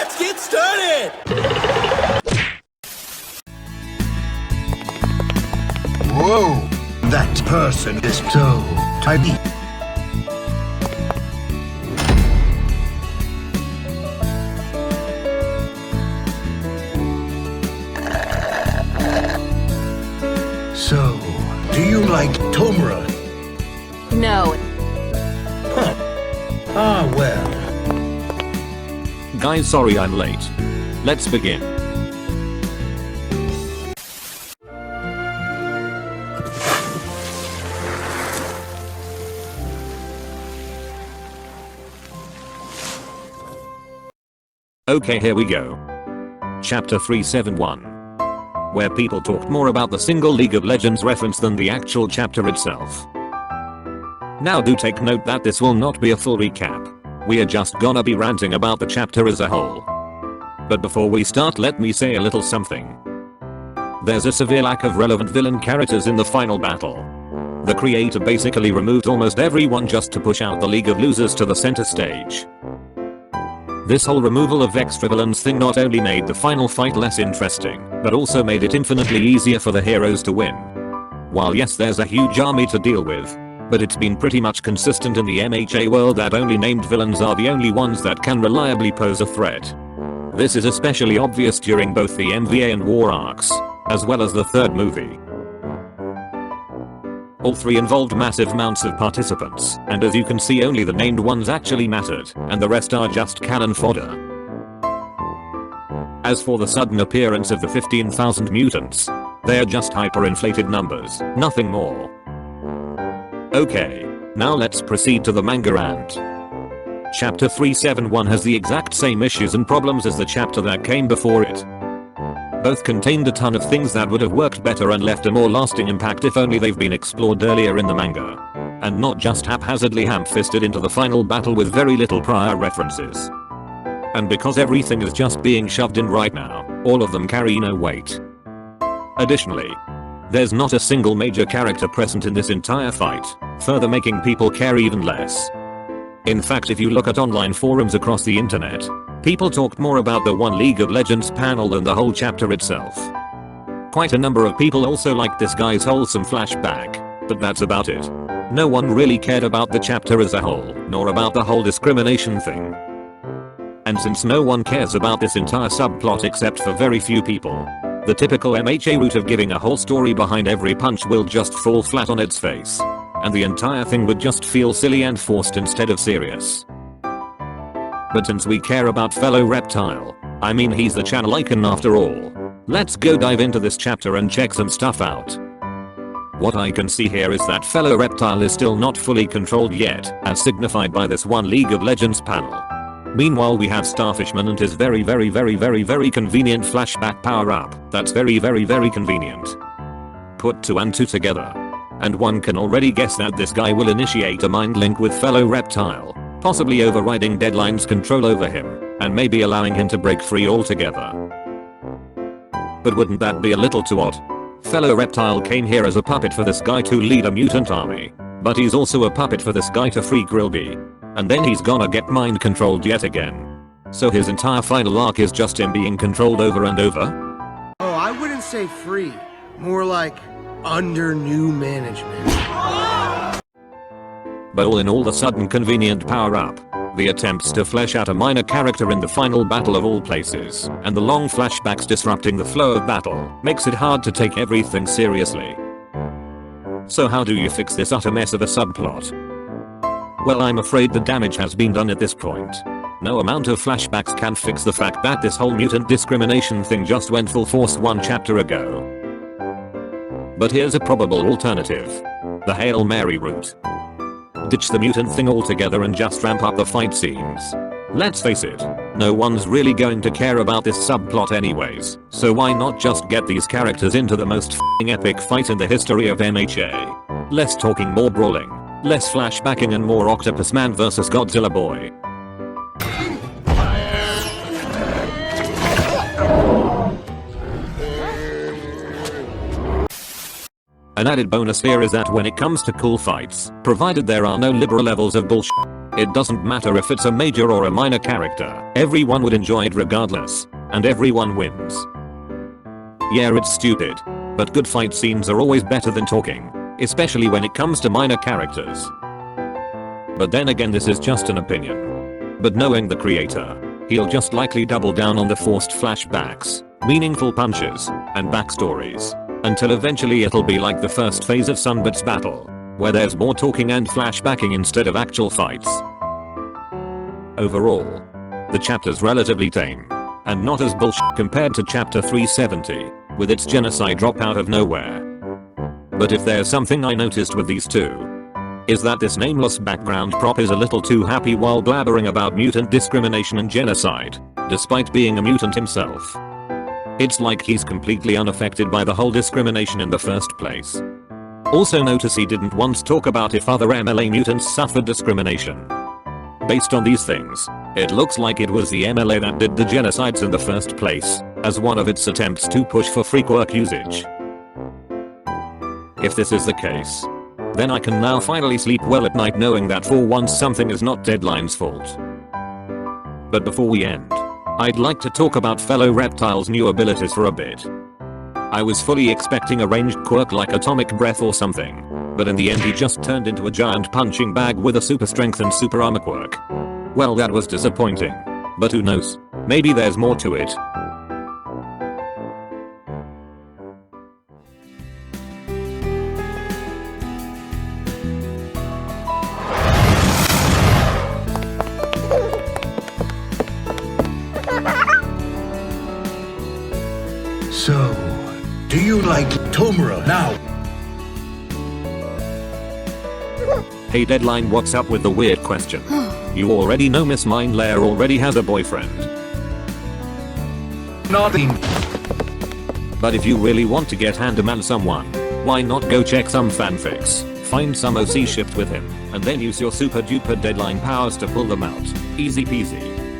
let's get started! Whoa! That person is so tiny. So, do you like Tomura? No. Huh. Ah, well. Guys, sorry I'm late. Let's begin. Okay, here we go. Chapter 371. Where people talked more about the single League of Legends reference than the actual chapter itself. Now do take note that this will not be a full recap. We are just gonna be ranting about the chapter as a whole. But before we start, let me say a little something. There's a severe lack of relevant villain characters in the final battle. The creator basically removed almost everyone just to push out the League of Losers to the center stage. This whole removal of extra villains thing not only made the final fight less interesting, but also made it infinitely easier for the heroes to win. While yes, there's a huge army to deal with, but it's been pretty much consistent in the MHA world that only named villains are the only ones that can reliably pose a threat. This is especially obvious during both the MVA and War arcs, as well as the third movie. All three involved massive amounts of participants, and as you can see only the named ones actually mattered, and the rest are just cannon fodder. As for the sudden appearance of the 15,000 mutants, they are just hyperinflated numbers, nothing more. Okay, now let's proceed to the manga rant. Chapter 371 has the exact same issues and problems as the chapter that came before it. Both contained a ton of things that would have worked better and left a more lasting impact if only they've been explored earlier in the manga. And not just haphazardly ham-fisted into the final battle with very little prior references. And because everything is just being shoved in right now, all of them carry no weight. Additionally, there's not a single major character present in this entire fight, further making people care even less. In fact, if you look at online forums across the internet, people talked more about the one League of Legends panel than the whole chapter itself. Quite a number of people also liked this guy's wholesome flashback, but that's about it. No one really cared about the chapter as a whole, nor about the whole discrimination thing. And since no one cares about this entire subplot except for very few people, the typical MHA route of giving a whole story behind every punch will just fall flat on its face. And the entire thing would just feel silly and forced instead of serious. But since we care about fellow Reptile, I mean he's the channel icon after all, let's go dive into this chapter and check some stuff out. What I can see here is that fellow Reptile is still not fully controlled yet, as signified by this one League of Legends panel. Meanwhile we have Starfishman and his very convenient flashback power up, that's very convenient. Put two and two together, and one can already guess that this guy will initiate a mind link with fellow Reptile, possibly overriding Deadline's control over him, and maybe allowing him to break free altogether. But wouldn't that be a little too odd? Fellow Reptile came here as a puppet for this guy to lead a mutant army, but he's also a puppet for this guy to free Grilby, and then he's gonna get mind controlled yet again. So his entire final arc is just him being controlled over and over? Oh, I wouldn't say free, more like under new management. But all in all, the sudden convenient power up, the attempts to flesh out a minor character in the final battle of all places, and the long flashbacks disrupting the flow of battle, makes it hard to take everything seriously. So how do you fix this utter mess of a subplot? Well, I'm afraid the damage has been done at this point. No amount of flashbacks can fix the fact that this whole mutant discrimination thing just went full force one chapter ago. But here's a probable alternative. The Hail Mary route. Ditch the mutant thing altogether and just ramp up the fight scenes. Let's face it, no one's really going to care about this subplot anyways, so why not just get these characters into the most f***ing epic fight in the history of MHA? Less talking, more brawling, less flashbacking and more Octopus Man vs Godzilla Boy. An added bonus here is that when it comes to cool fights, provided there are no liberal levels of bullshit, It doesn't matter if it's a major or a minor character, everyone would enjoy it regardless, and everyone wins. Yeah, it's stupid, but good fight scenes are always better than talking, especially when it comes to minor characters. But then again, this is just an opinion. But knowing the creator, he'll just likely double down on the forced flashbacks, meaningful punches, and backstories, until eventually it'll be like the first phase of Sunbit's battle, where there's more talking and flashbacking instead of actual fights. Overall, the chapter's relatively tame, and not as bullshit compared to chapter 370, with its genocide drop out of nowhere. But if there's something I noticed with these two, is that this nameless background prop is a little too happy while blabbering about mutant discrimination and genocide, despite being a mutant himself. It's like he's completely unaffected by the whole discrimination in the first place. Also notice he didn't once talk about if other MLA mutants suffered discrimination. Based on these things, it looks like it was the MLA that did the genocides in the first place, as one of its attempts to push for free quirk usage. If this is the case, then I can now finally sleep well at night knowing that for once something is not Deadline's fault. But before we end, I'd like to talk about fellow reptiles' new abilities for a bit. I was fully expecting a ranged quirk like Atomic Breath or something, but in the end he just turned into a giant punching bag with a super strength and super armor quirk. Well, that was disappointing, but who knows, maybe there's more to it. So, do you like Tomura now? Hey Deadline, what's up with the weird question? You already know Miss Mindlayer already has a boyfriend. Nothing. But if you really want to get Handyman someone, why not go check some fanfics, find some OC shipped with him, and then use your super duper Deadline powers to pull them out. Easy peasy.